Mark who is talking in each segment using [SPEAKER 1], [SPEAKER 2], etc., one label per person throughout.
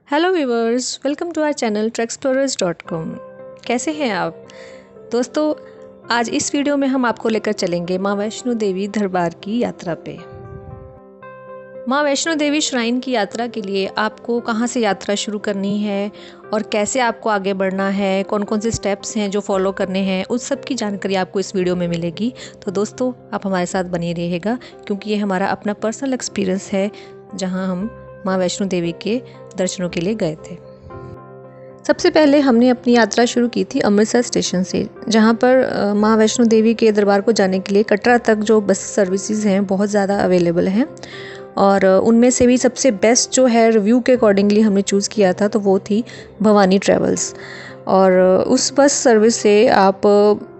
[SPEAKER 1] Hello viewers, welcome to our channel Traxplorers dot com. कैसे हैं आप दोस्तों? आज इस वीडियो में हम आपको लेकर चलेंगे माँ वैष्णो देवी दरबार की यात्रा पे। माँ वैष्णो देवी श्राइन की यात्रा के लिए आपको कहाँ से यात्रा शुरू करनी है और कैसे आपको आगे बढ़ना है, कौन कौन से स्टेप्स हैं जो फॉलो करने हैं, उस सब की जानकारी आपको इस वीडियो में मिलेगी। तो दोस्तों, आप हमारे साथ बने रहिएगा क्योंकि ये हमारा अपना पर्सनल एक्सपीरियंस है जहाँ हम माँ वैष्णो देवी के दर्शनों के लिए गए थे। सबसे पहले हमने अपनी यात्रा शुरू की थी अमृतसर स्टेशन से, जहाँ पर माँ वैष्णो देवी के दरबार को जाने के लिए कटरा तक जो बस सर्विसेज हैं बहुत ज़्यादा अवेलेबल हैं और उनमें से भी सबसे बेस्ट जो है रिव्यू के अकॉर्डिंगली हमने चूज़ किया था तो वो थी भवानी ट्रैवल्स। और उस बस सर्विस से आप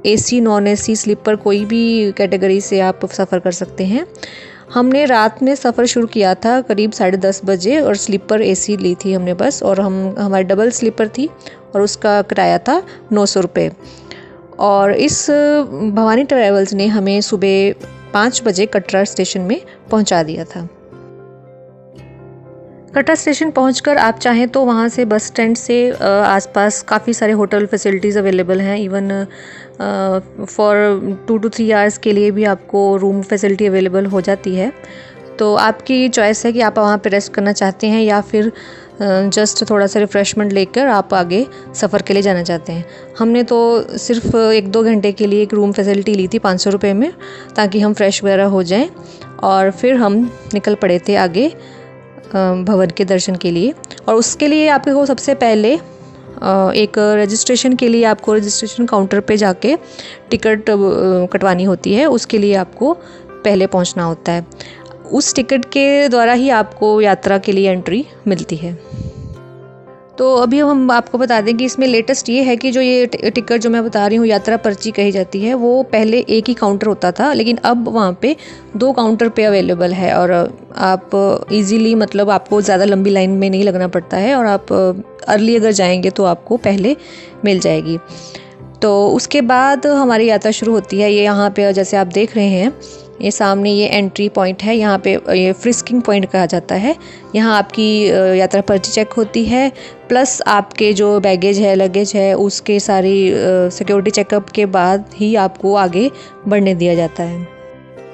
[SPEAKER 1] एसी, नॉन एसी, स्लीपर कोई भी कैटेगरी से आप सफ़र कर सकते हैं। हमने रात में सफ़र शुरू किया था करीब 10:30 बजे और स्लीपर एसी ली थी हमने बस, और हमारी डबल स्लीपर थी और उसका किराया था 900 रुपये। और इस भवानी ट्रैवल्स ने हमें सुबह 5 बजे कटरा स्टेशन में पहुंचा दिया था। कटरा स्टेशन पहुंचकर आप चाहें तो वहां से बस स्टैंड से आसपास काफ़ी सारे होटल फैसिलिटीज़ अवेलेबल हैं। इवन फॉर 2 to 3 आवर्स के लिए भी आपको रूम फैसिलिटी अवेलेबल हो जाती है। तो आपकी चॉइस है कि आप वहाँ पे रेस्ट करना चाहते हैं या फिर जस्ट थोड़ा सा रिफ़्रेशमेंट लेकर आप आगे सफ़र के लिए जाना चाहते हैं। हमने तो सिर्फ 1-2 घंटे के लिए एक रूम फैसिलिटी ली थी 500 रुपये में, ताकि हम फ्रेश वगैरह हो जाएं, और फिर हम निकल पड़े थे आगे भवन के दर्शन के लिए। और उसके लिए आपको सबसे पहले एक रजिस्ट्रेशन के लिए आपको रजिस्ट्रेशन काउंटर पे जाके टिकट कटवानी होती है। उसके लिए आपको पहले पहुंचना होता है। उस टिकट के द्वारा ही आपको यात्रा के लिए एंट्री मिलती है। तो अभी हम आपको बता दें कि इसमें लेटेस्ट ये है कि जो ये टिकट जो मैं बता रही हूँ, यात्रा पर्ची कही जाती है, वो पहले एक ही काउंटर होता था, लेकिन अब वहाँ पे 2 काउंटर पे अवेलेबल है और आप इजीली, मतलब आपको ज़्यादा लंबी लाइन में नहीं लगना पड़ता है और आप अर्ली अगर जाएंगे तो आपको पहले मिल जाएगी। तो उसके बाद हमारी यात्रा शुरू होती है। ये यहाँ पे जैसे आप देख रहे हैं, ये सामने ये एंट्री पॉइंट है। यहाँ पे ये फ्रिस्किंग पॉइंट कहा जाता है। यहाँ आपकी यात्रा पर्ची चेक होती है, प्लस आपके जो बैगेज है, लगेज है, उसके सारी सिक्योरिटी चेकअप के बाद ही आपको आगे बढ़ने दिया जाता है।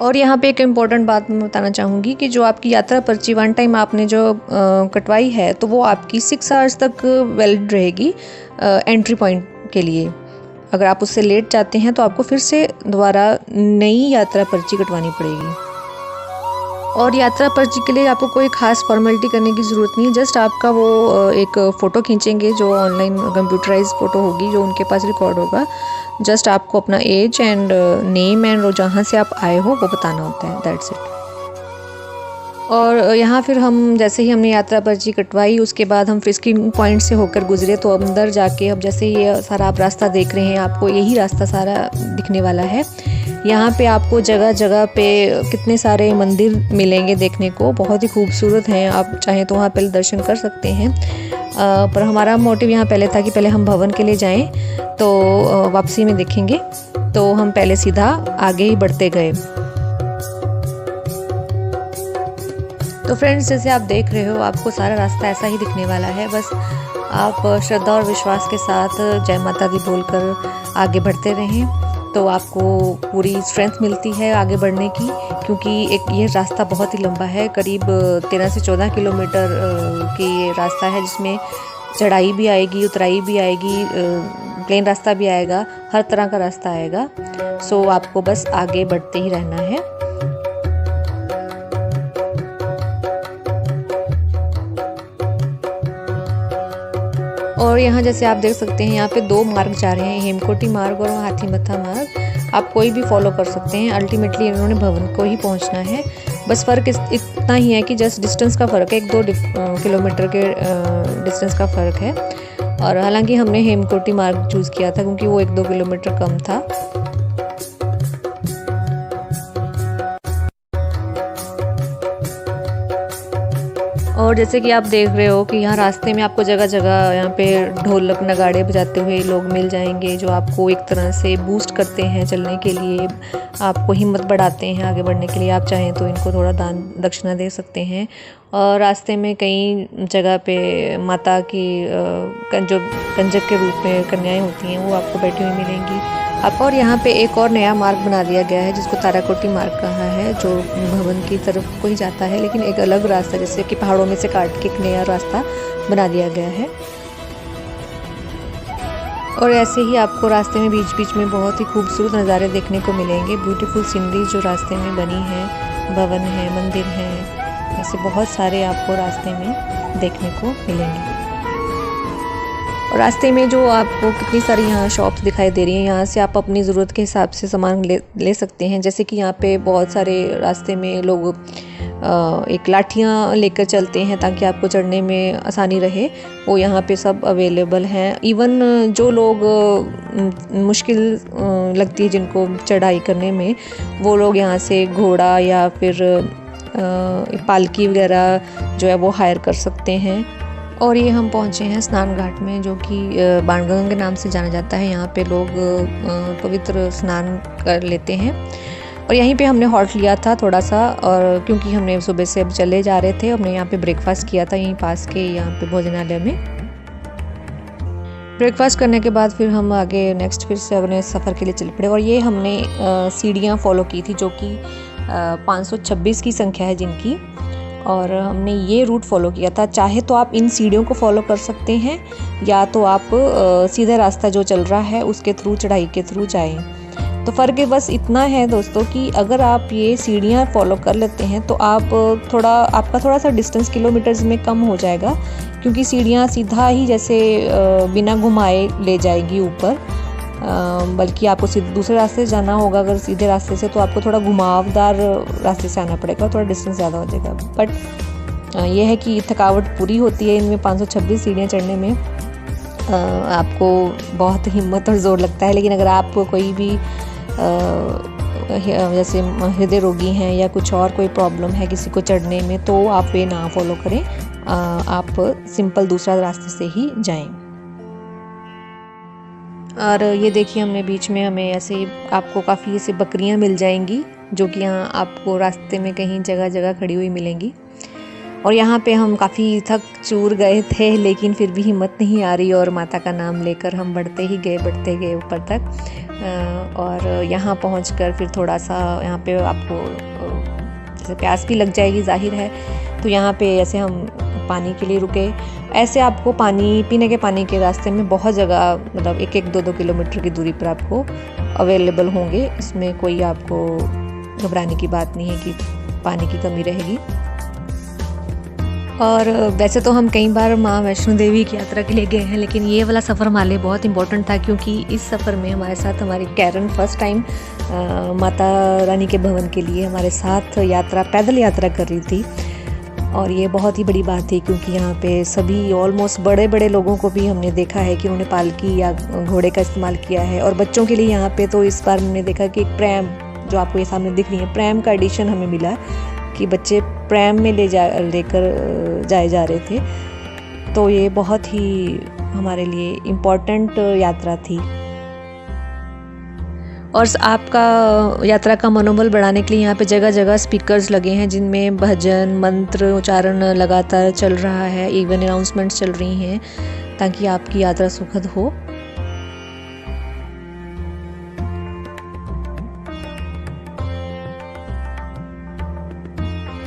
[SPEAKER 1] और यहाँ पे एक इम्पॉर्टेंट बात मैं बताना चाहूँगी कि जो आपकी यात्रा पर्ची वन टाइम आपने जो कटवाई है, तो वो आपकी 6 आवर्स तक वैलिड रहेगी एंट्री पॉइंट के लिए। अगर आप उससे लेट जाते हैं तो आपको फिर से दोबारा नई यात्रा पर्ची कटवानी पड़ेगी। और यात्रा पर्ची के लिए आपको कोई खास फॉर्मेलिटी करने की ज़रूरत नहीं है। जस्ट आपका वो एक फ़ोटो खींचेंगे, जो ऑनलाइन कंप्यूटराइज फ़ोटो होगी, जो उनके पास रिकॉर्ड होगा। जस्ट आपको अपना एज एंड नेम एंड जहाँ से आप आए हो वो बताना होता है, दैट्स इट। और यहाँ फिर हम जैसे ही हमने यात्रा पर्ची कटवाई, उसके बाद हम फ्रिस्किंग पॉइंट से होकर गुजरे। तो अंदर जाके अब जैसे ये सारा आप रास्ता देख रहे हैं, आपको यही रास्ता सारा दिखने वाला है। यहाँ पे आपको जगह जगह पे कितने सारे मंदिर मिलेंगे देखने को, बहुत ही खूबसूरत हैं। आप चाहें तो वहाँ पहले दर्शन कर सकते हैं, पर हमारा मोटिव यहाँ पहले था कि पहले हम भवन के लिए जाएं, तो वापसी में देखेंगे। तो हम पहले सीधा आगे ही बढ़ते गए। तो फ्रेंड्स, जैसे आप देख रहे हो, आपको सारा रास्ता ऐसा ही दिखने वाला है। बस आप श्रद्धा और विश्वास के साथ जय माता दी बोलकर आगे बढ़ते रहें तो आपको पूरी स्ट्रेंथ मिलती है आगे बढ़ने की, क्योंकि ये रास्ता बहुत ही लंबा है। करीब 13 से 14 किलोमीटर की ये रास्ता है, जिसमें चढ़ाई भी आएगी, उतराई भी आएगी, प्लेन रास्ता भी आएगा, हर तरह का रास्ता आएगा। सो आपको बस आगे बढ़ते ही रहना है। और यहाँ जैसे आप देख सकते हैं, यहाँ पे 2 मार्ग जा रहे हैं, हेमकोटी मार्ग और हाथीमथा मार्ग। आप कोई भी फॉलो कर सकते हैं। अल्टीमेटली इन्होंने भवन को ही पहुँचना है। बस फ़र्क इतना ही है कि जस्ट डिस्टेंस का फ़र्क है, 1-2 किलोमीटर के डिस्टेंस का फ़र्क है। और हालांकि हमने हेमकोटी मार्ग चूज़ किया था क्योंकि वो 1-2 किलोमीटर कम था। और जैसे कि आप देख रहे हो कि यहाँ रास्ते में आपको जगह जगह यहाँ पे ढोलक नगाड़े बजाते हुए लोग मिल जाएंगे, जो आपको एक तरह से बूस्ट करते हैं चलने के लिए, आपको हिम्मत बढ़ाते हैं आगे बढ़ने के लिए। आप चाहें तो इनको थोड़ा दान दक्षिणा दे सकते हैं। और रास्ते में कई जगह पे माता की जो कंजक के रूप में कन्याएं होती हैं वो आपको बैठी हुई मिलेंगी आपको। और यहाँ पे एक और नया मार्ग बना दिया गया है जिसको ताराकोटी मार्ग कहा है, जो भवन की तरफ को ही जाता है, लेकिन एक अलग रास्ता जैसे कि पहाड़ों में से काट के एक नया रास्ता बना दिया गया है। और ऐसे ही आपको रास्ते में बीच बीच में बहुत ही खूबसूरत नज़ारे देखने को मिलेंगे। ब्यूटीफुल सीनरी जो रास्ते में बनी है, भवन है, मंदिर है, ऐसे बहुत सारे आपको रास्ते में देखने को मिलेंगे। और रास्ते में जो आपको कितनी सारी यहाँ शॉप्स दिखाई दे रही हैं, यहाँ से आप अपनी ज़रूरत के हिसाब से सामान ले सकते हैं। जैसे कि यहाँ पे बहुत सारे रास्ते में लोग एक लाठियाँ लेकर चलते हैं ताकि आपको चढ़ने में आसानी रहे, वो यहाँ पे सब अवेलेबल हैं। इवन जो लोग मुश्किल लगती है जिनको चढ़ाई करने में, वो लोग यहाँ से घोड़ा या फिर पालकी वगैरह जो है वो हायर कर सकते हैं। और ये हम पहुँचे हैं स्नान घाट में, जो कि बाणगंगा के नाम से जाना जाता है। यहाँ पे लोग पवित्र स्नान कर लेते हैं। और यहीं पे हमने हॉल्ट लिया था थोड़ा सा, और क्योंकि हमने सुबह से अब चले जा रहे थे, हमने यहाँ पे ब्रेकफास्ट किया था यहीं पास के यहाँ पे भोजनालय में। ब्रेकफास्ट करने के बाद फिर हम आगे नेक्स्ट फिर से अपने सफ़र के लिए चल पड़े। और ये हमने सीढ़ियाँ फॉलो की थी, जो कि 526 की संख्या है जिनकी, और हमने ये रूट फॉलो किया था। चाहे तो आप इन सीढ़ियों को फॉलो कर सकते हैं, या तो आप सीधा रास्ता जो चल रहा है उसके थ्रू, चढ़ाई के थ्रू जाएं। तो फ़र्क बस इतना है दोस्तों कि अगर आप ये सीढ़ियाँ फॉलो कर लेते हैं तो आपका थोड़ा सा डिस्टेंस किलोमीटर्स में कम हो जाएगा, क्योंकि सीढ़ियाँ सीधा ही जैसे बिना घुमाए ले जाएगी ऊपर, बल्कि आपको दूसरे रास्ते से जाना होगा। अगर सीधे रास्ते से तो आपको थोड़ा घुमावदार रास्ते से आना पड़ेगा, थोड़ा डिस्टेंस ज़्यादा हो जाएगा। बट यह है कि थकावट पूरी होती है इनमें 526 सीढ़ियाँ चढ़ने में। आपको बहुत हिम्मत और ज़ोर लगता है, लेकिन अगर आप कोई भी जैसे हृदय रोगी हैं या कुछ और कोई प्रॉब्लम है किसी को चढ़ने में, तो आप ये ना फॉलो करें, आप सिंपल दूसरा रास्ते से ही जाएं। और ये देखिए हमने बीच में हमें ऐसे आपको काफ़ी ऐसे बकरियां मिल जाएंगी, जो कि यहाँ आपको रास्ते में कहीं जगह जगह खड़ी हुई मिलेंगी। और यहाँ पे हम काफ़ी थक चूर गए थे, लेकिन फिर भी हिम्मत नहीं आ रही, और माता का नाम लेकर हम बढ़ते गए ऊपर तक। और यहाँ पहुँचकर फिर थोड़ा सा यहाँ पे आपको जैसे प्यास भी लग जाएगी जाहिर है, तो यहाँ पे ऐसे हम पानी के लिए रुके। ऐसे आपको पीने के पानी के रास्ते में बहुत जगह, मतलब 1-2 किलोमीटर की दूरी पर आपको अवेलेबल होंगे। इसमें कोई आपको घबराने की बात नहीं है कि पानी की कमी रहेगी। और वैसे तो हम कई बार माँ वैष्णो देवी की यात्रा के लिए गए हैं, लेकिन ये वाला सफ़र हमारे लिए बहुत इंपॉर्टेंट था, क्योंकि इस सफ़र में हमारे साथ हमारी Karen first time Mata Rani के भवन के लिए हमारे साथ पैदल यात्रा कर रही थी। और ये बहुत ही बड़ी बात थी, क्योंकि यहाँ पे सभी ऑलमोस्ट बड़े बड़े लोगों को भी हमने देखा है कि उन्होंने पालकी या घोड़े का इस्तेमाल किया है। और बच्चों के लिए यहाँ पे तो इस बार हमने देखा कि एक प्रैम, जो आपको ये सामने दिख रही है, प्रैम का एडिशन हमें मिला कि बच्चे प्रैम में लेकर जाए जा रहे थे। तो ये बहुत ही हमारे लिए इम्पोर्टेंट यात्रा थी। और आपका यात्रा का मनोबल बढ़ाने के लिए यहाँ पे जगह जगह स्पीकर्स लगे हैं, जिनमें भजन मंत्र उच्चारण लगातार चल रहा है। इवन अनाउंसमेंट्स चल रही हैं ताकि आपकी यात्रा सुखद हो।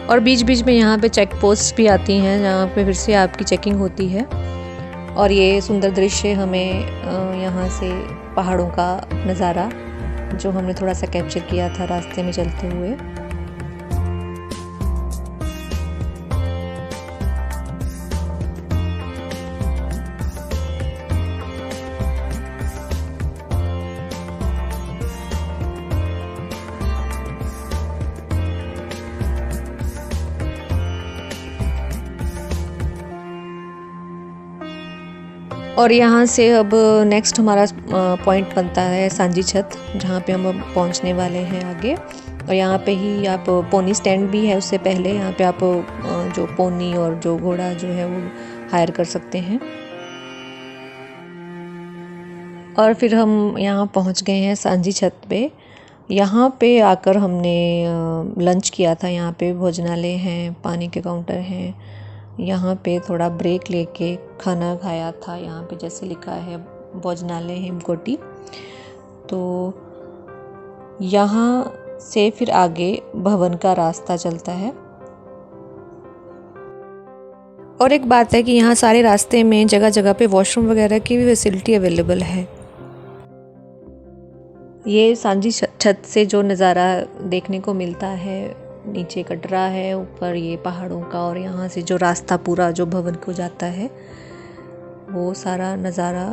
[SPEAKER 1] और बीच बीच में यहाँ पे चेक पोस्ट भी आती हैं, जहाँ पे फिर से आपकी चेकिंग होती है। और ये सुंदर दृश्य हमें यहाँ से पहाड़ों का नज़ारा जो हमने थोड़ा सा कैप्चर किया था रास्ते में चलते हुए। और यहाँ से अब नेक्स्ट हमारा पॉइंट बनता है सांजी छत, जहाँ पे हम अब पहुँचने वाले हैं आगे। और यहाँ पे ही आप पोनी स्टैंड भी है, उससे पहले यहाँ पे आप जो पोनी और जो घोड़ा जो है वो हायर कर सकते हैं। और फिर हम यहाँ पहुँच गए हैं सांझी छत पे। यहाँ पे आकर हमने लंच किया था। यहाँ पे भोजनालय हैं, पानी के काउंटर हैं। यहाँ पे थोड़ा ब्रेक लेके खाना खाया था। यहाँ पे जैसे लिखा है भोजनालय हेमकोटी। तो यहाँ से फिर आगे भवन का रास्ता चलता है। और एक बात है कि यहाँ सारे रास्ते में जगह जगह पे वॉशरूम वगैरह की भी फैसिलिटी अवेलेबल है। ये सांझी छत से जो नज़ारा देखने को मिलता है, नीचे कटरा है, ऊपर ये पहाड़ों का, और यहाँ से जो रास्ता पूरा जो भवन को जाता है वो सारा नज़ारा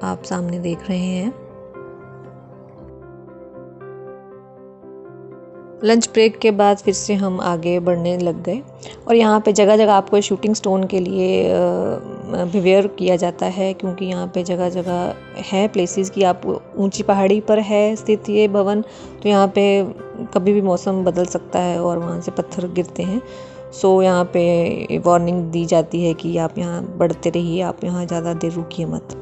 [SPEAKER 1] आप सामने देख रहे हैं। लंच ब्रेक के बाद फिर से हम आगे बढ़ने लग गए। और यहाँ पे जगह जगह आपको शूटिंग स्टोन के लिए प्रिपेयर किया जाता है, क्योंकि यहाँ पे जगह जगह है प्लेसेस कि आप ऊंची पहाड़ी पर है स्थित ये भवन, तो यहाँ पे कभी भी मौसम बदल सकता है और वहाँ से पत्थर गिरते हैं। सो यहाँ पे वार्निंग दी जाती है कि आप यहाँ बढ़ते रहिए, आप यहाँ ज़्यादा देर रुकिए मत।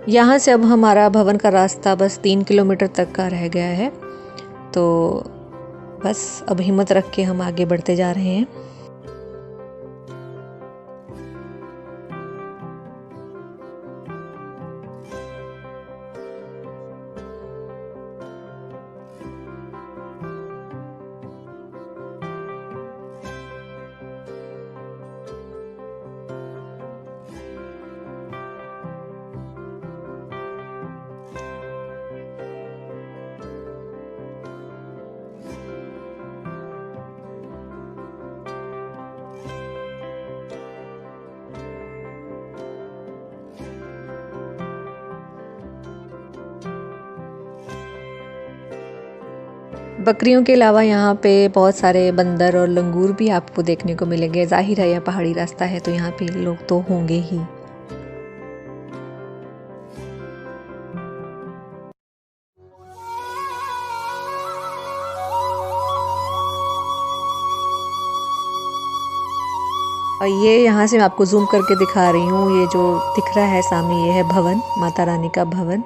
[SPEAKER 1] यहाँ से अब हमारा भवन का रास्ता बस 3 किलोमीटर तक का रह गया है। तो बस अब हिम्मत रख के हम आगे बढ़ते जा रहे हैं। बकरियों के अलावा यहाँ पे बहुत सारे बंदर और लंगूर भी आपको देखने को मिलेंगे। जाहिर है यह पहाड़ी रास्ता है तो यहाँ पे लोग तो होंगे ही। और ये यहाँ से मैं आपको जूम करके दिखा रही हूँ, ये जो दिख रहा है सामने, ये है भवन, माता रानी का भवन।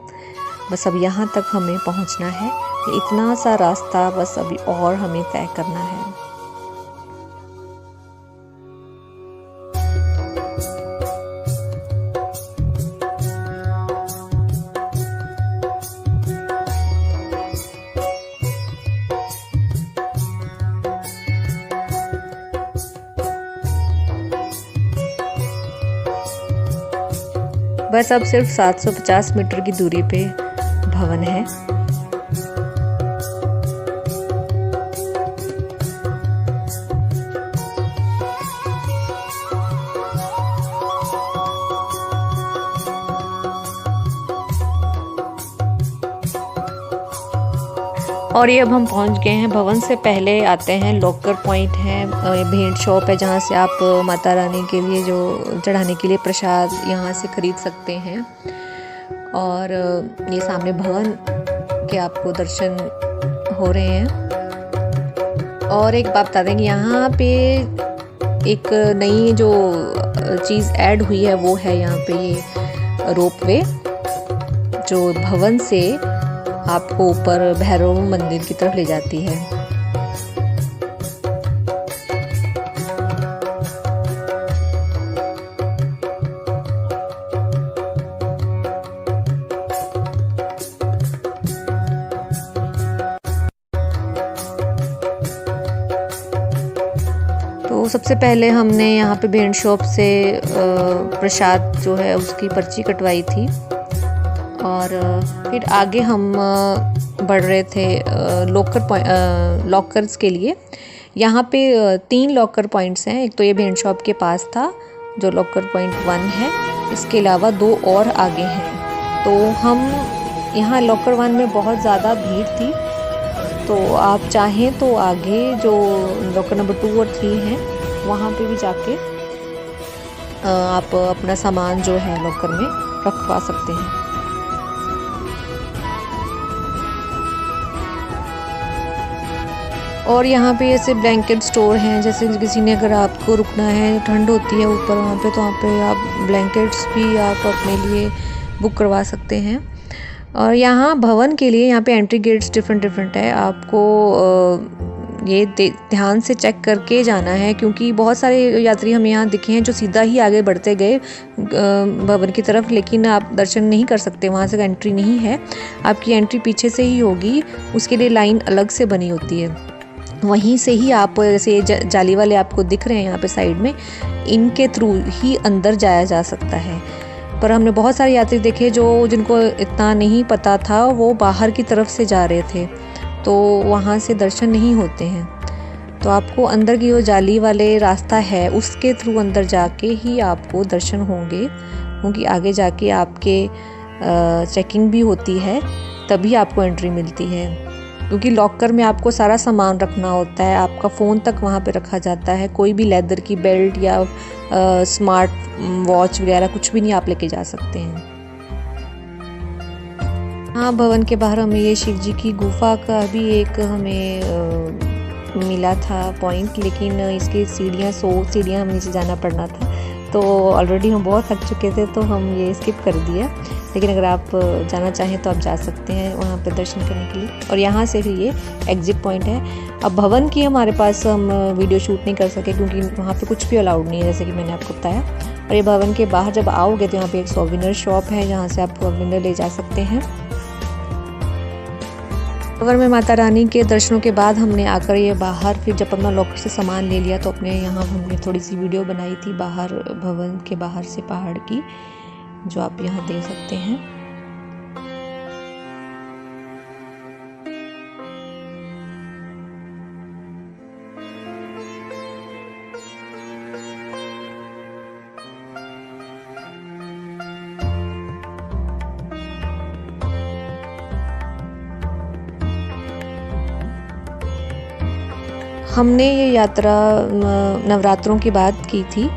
[SPEAKER 1] बस अब यहाँ तक हमें पहुँचना है। इतना सा रास्ता बस अभी और हमें तय करना है। बस अब सिर्फ 750 मीटर की दूरी पे भवन है। और ये अब हम पहुंच गए हैं। भवन से पहले आते हैं लॉकर पॉइंट है, भेंट शॉप है, जहां से आप माता रानी के लिए जो चढ़ाने के लिए प्रसाद यहां से खरीद सकते हैं। और ये सामने भवन के आपको दर्शन हो रहे हैं। और एक बात बता दें कि यहाँ पे एक नई जो चीज़ ऐड हुई है वो है यहाँ पे ये रोपवे, जो भवन से आपको ऊपर भैरव मंदिर की तरफ ले जाती है। सबसे पहले हमने यहाँ पे भेंट शॉप से प्रसाद जो है उसकी पर्ची कटवाई थी और फिर आगे हम बढ़ रहे थे लॉकर्स के लिए। यहाँ पे 3 लॉकर पॉइंट्स हैं। एक तो ये भेंट शॉप के पास था जो लॉकर पॉइंट 1 है, इसके अलावा 2 और आगे हैं। तो हम यहाँ लॉकर 1 में बहुत ज़्यादा भीड़ थी, तो आप चाहें तो आगे जो लॉकर नंबर 2 और 3 हैं वहाँ पे भी जाके आप अपना सामान जो है लॉकर में रखवा सकते हैं। और यहाँ पे ऐसे ब्लैंकेट स्टोर हैं, जैसे किसी ने अगर आपको रुकना है, ठंड होती है ऊपर वहाँ पे, तो वहाँ पे आप ब्लैंकेट्स भी आप अपने लिए बुक करवा सकते हैं। और यहाँ भवन के लिए यहाँ पे एंट्री गेट्स डिफरेंट है। आपको ये ध्यान से चेक करके जाना है, क्योंकि बहुत सारे यात्री हमें यहाँ दिखे हैं जो सीधा ही आगे बढ़ते गए भवन की तरफ, लेकिन आप दर्शन नहीं कर सकते, वहाँ से एंट्री नहीं है। आपकी एंट्री पीछे से ही होगी, उसके लिए लाइन अलग से बनी होती है। वहीं से ही आप, जैसे जाली वाले आपको दिख रहे हैं यहाँ पे साइड में, इनके थ्रू ही अंदर जाया जा सकता है। पर हमने बहुत सारे यात्री देखे जिनको इतना नहीं पता था, वो बाहर की तरफ से जा रहे थे, तो वहाँ से दर्शन नहीं होते हैं। तो आपको अंदर की जो जाली वाले रास्ता है उसके थ्रू अंदर जाके ही आपको दर्शन होंगे, क्योंकि आगे जाके आपके चेकिंग भी होती है, तभी आपको एंट्री मिलती है। क्योंकि लॉकर में आपको सारा सामान रखना होता है, आपका फ़ोन तक वहाँ पे रखा जाता है, कोई भी लेदर की बेल्ट या स्मार्ट वॉच वगैरह कुछ भी नहीं आप लेके जा सकते हैं। हाँ, भवन के बाहर हमें ये शिव जी की गुफा का भी एक हमें मिला था पॉइंट, लेकिन इसकी 100 सीढ़ियाँ हमें नीचे जाना पड़ना था, तो ऑलरेडी हम बहुत थक चुके थे, तो हम ये स्किप कर दिया। लेकिन अगर आप जाना चाहें तो आप जा सकते हैं वहाँ पर दर्शन करने के लिए। और यहाँ से भी ये एग्ज़िट पॉइंट है। अब भवन की हमारे पास हम वीडियो शूट नहीं कर सके, क्योंकि वहाँ पे कुछ भी अलाउड नहीं है, जैसे कि मैंने आपको बताया। और ये भवन के बाहर जब आओगे तो यहाँ पे एक सोवेनियर शॉप है, जहाँ से आप सोवेनियर ले जा सकते हैं। भवन में माता रानी के दर्शनों के बाद हमने आकर ये बाहर फिर जब अपना लॉकर से सामान ले लिया, तो अपने यहाँ हमने थोड़ी सी वीडियो बनाई थी बाहर, भवन के बाहर से पहाड़ की, जो आप यहाँ देख सकते हैं। हमने ये यात्रा नवरात्रों की बात की थी,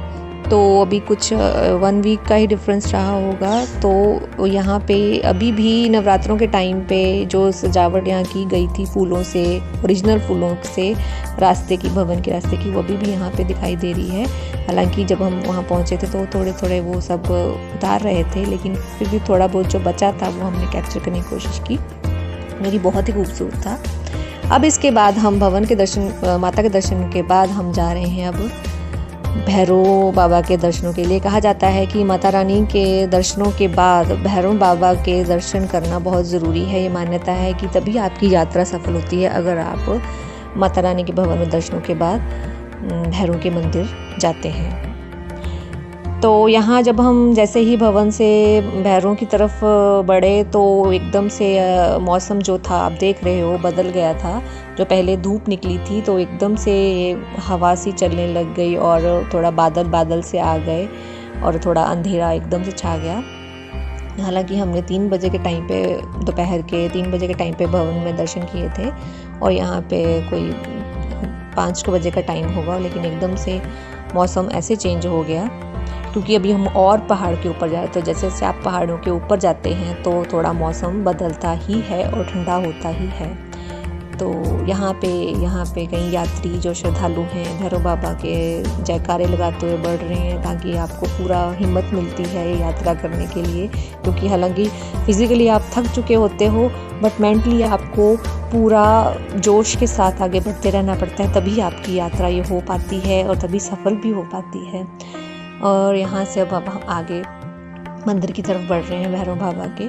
[SPEAKER 1] तो अभी कुछ 1 वीक का ही डिफरेंस रहा होगा। तो यहाँ पे अभी भी नवरात्रों के टाइम पे जो सजावट यहाँ की गई थी फूलों से, ओरिजिनल फूलों से, रास्ते की, भवन के रास्ते की, वो अभी भी यहाँ पे दिखाई दे रही है। हालांकि जब हम वहाँ पहुँचे थे तो थोड़े थोड़े वो सब उतार रहे थे, लेकिन फिर भी थोड़ा बहुत जो बचा था वो हमने कैप्चर करने की कोशिश की, जो कि बहुत ही खूबसूरत था। अब इसके बाद हम भवन के दर्शन, माता के दर्शन के बाद हम जा रहे हैं अब भैरव बाबा के दर्शनों के लिए। कहा जाता है कि माता रानी के दर्शनों के बाद भैरव बाबा के दर्शन करना बहुत ज़रूरी है। ये मान्यता है कि तभी आपकी यात्रा सफल होती है, अगर आप माता रानी के भवन में दर्शनों के बाद भैरव के मंदिर जाते हैं। तो यहाँ जब हम जैसे ही भवन से भैरव की तरफ बढ़े, तो एकदम से मौसम जो था आप देख रहे हो बदल गया था। जो पहले धूप निकली थी तो एकदम से हवा सी चलने लग गई और थोड़ा बादल से आ गए और थोड़ा अंधेरा एकदम से छा गया। हालांकि हमने 3 बजे के टाइम पे, दोपहर के 3 बजे के टाइम पे भवन में दर्शन किए थे, और यहाँ पे कोई 5 बजे का टाइम होगा, लेकिन एकदम से मौसम ऐसे चेंज हो गया, क्योंकि अभी हम और पहाड़ के ऊपर जा रहे हैं। तो जैसे जैसे आप पहाड़ों के ऊपर जाते हैं तो थोड़ा मौसम बदलता ही है और ठंडा होता ही है। तो यहाँ पे कई यात्री जो श्रद्धालु हैं भैरव बाबा के जयकारे लगाते हुए बढ़ रहे हैं, ताकि आपको पूरा हिम्मत मिलती है ये यात्रा करने के लिए। क्योंकि हालांकि फिज़िकली आप थक चुके होते हो, बट मेंटली आपको पूरा जोश के साथ आगे बढ़ते रहना पड़ता है, तभी आपकी यात्रा ये हो पाती है और तभी सफल भी हो पाती है। और यहाँ से अब हम आगे मंदिर की तरफ बढ़ रहे हैं भैरव बाबा के।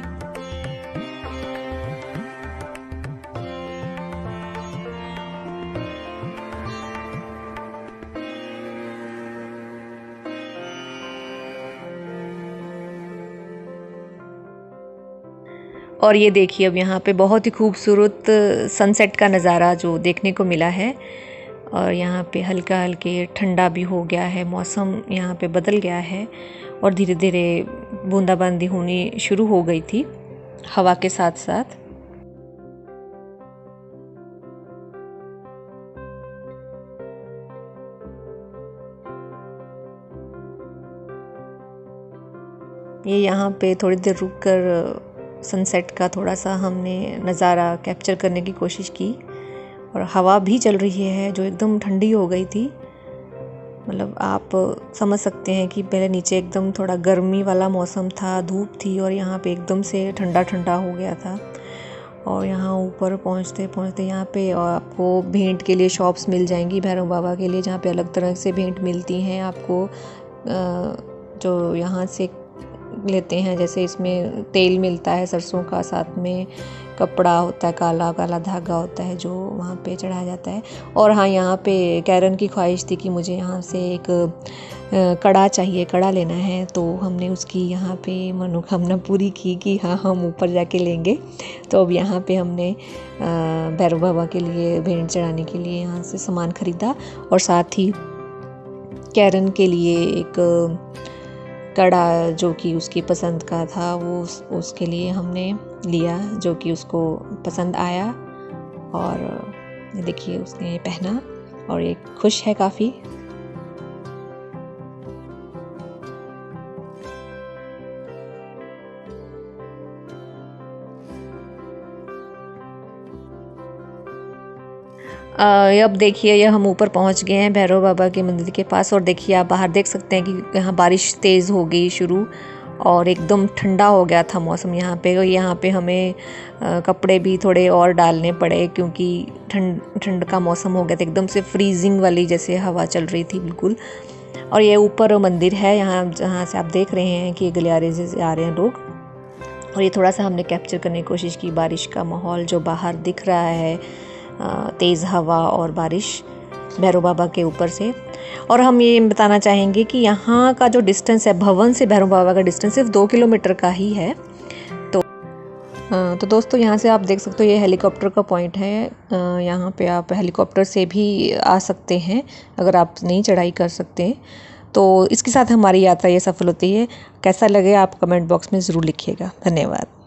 [SPEAKER 1] और ये देखिए अब यहाँ पे बहुत ही खूबसूरत सनसेट का नज़ारा जो देखने को मिला है। और यहाँ पे हल्का हल्के ठंडा भी हो गया है, मौसम यहाँ पे बदल गया है और धीरे धीरे बूंदाबांदी होनी शुरू हो गई थी हवा के साथ साथ। ये यहाँ पे थोड़ी देर रुक कर सनसेट का थोड़ा सा हमने नज़ारा कैप्चर करने की कोशिश की। और हवा भी चल रही है जो एकदम ठंडी हो गई थी। मतलब आप समझ सकते हैं कि पहले नीचे एकदम थोड़ा गर्मी वाला मौसम था, धूप थी, और यहाँ पे एकदम से ठंडा ठंडा हो गया था। और यहाँ ऊपर पहुँचते पहुँचते यहाँ पे आपको भेंट के लिए शॉप्स मिल जाएंगी भैरव बाबा के लिए, जहाँ पे अलग तरह से भेंट मिलती हैं आपको, जो यहाँ से लेते हैं। जैसे इसमें तेल मिलता है सरसों का, साथ में कपड़ा होता है, काला काला धागा होता है जो वहाँ पे चढ़ाया जाता है। और हाँ, यहाँ पे कैरन की ख्वाहिश थी कि मुझे यहाँ से एक कड़ा चाहिए, कड़ा लेना है, तो हमने उसकी यहाँ पे मनोकामना पूरी की कि हाँ हम ऊपर जाके लेंगे। तो अब यहाँ पे हमने भैरव बाबा के लिए भेंट चढ़ाने के लिए यहाँ से सामान ख़रीदा, और साथ ही कैरन के लिए एक कड़ा जो कि उसकी पसंद का था वो उसके लिए हमने लिया, जो कि उसको पसंद आया। और देखिए उसने पहना और ये खुश है काफ़ी। अब देखिए ये हम ऊपर पहुंच गए हैं भैरव बाबा के मंदिर के पास। और देखिए आप बाहर देख सकते हैं कि यहाँ बारिश तेज़ हो गई शुरू, और एकदम ठंडा हो गया था मौसम यहाँ पे। और यहाँ पे हमें कपड़े भी थोड़े और डालने पड़े, क्योंकि ठंड का मौसम हो गया था, एकदम से फ्रीजिंग वाली जैसे हवा चल रही थी बिल्कुल। और ये ऊपर मंदिर है यहाँ, जहाँ से आप देख रहे हैं कि गलियारे से आ रहे हैं लोग। और ये थोड़ा सा हमने कैप्चर करने की कोशिश की बारिश का माहौल जो बाहर दिख रहा है, तेज़ हवा और बारिश भैरव बाबा के ऊपर से। और हम ये बताना चाहेंगे कि यहाँ का जो डिस्टेंस है भवन से भैरव बाबा का डिस्टेंस सिर्फ 2 किलोमीटर का ही है। तो दोस्तों यहाँ से आप देख सकते हो ये हेलीकॉप्टर का पॉइंट है। यहाँ पे आप हेलीकॉप्टर से भी आ सकते हैं अगर आप नहीं चढ़ाई कर सकते। तो इसके साथ हमारी यात्रा ये सफल होती है। कैसा लगे आप कमेंट बॉक्स में ज़रूर लिखिएगा। धन्यवाद।